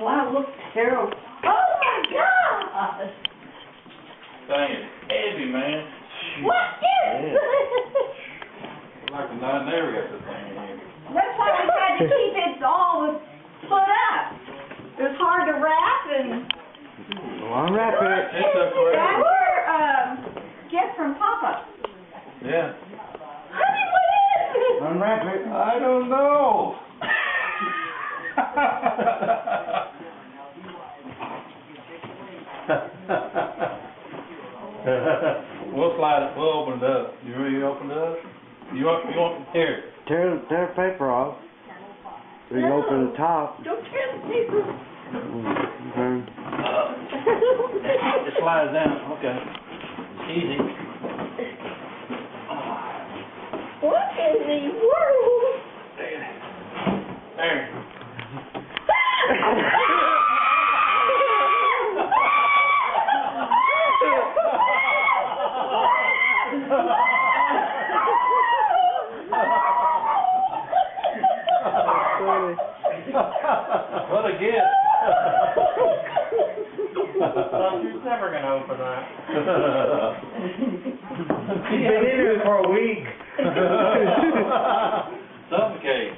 Wow, look terrible. Oh my God! Thing is heavy, man. What is Like I never got this thing in here. That's why we had to keep it all put up. It was hard to wrap and... Well, unwrap it. It took forever. That were, gift from Papa. Yeah. Honey, what is this? Unwrap it. I don't know. We'll slide it. We'll open it up. You ready to open it up? You want here? Tear the paper off. So you open the top. Don't tear the paper. Okay. It slides down. Okay. Easy. What in the world? There. What a gift. Well, she's never going to open that. She's been in here for a week. Suffocate.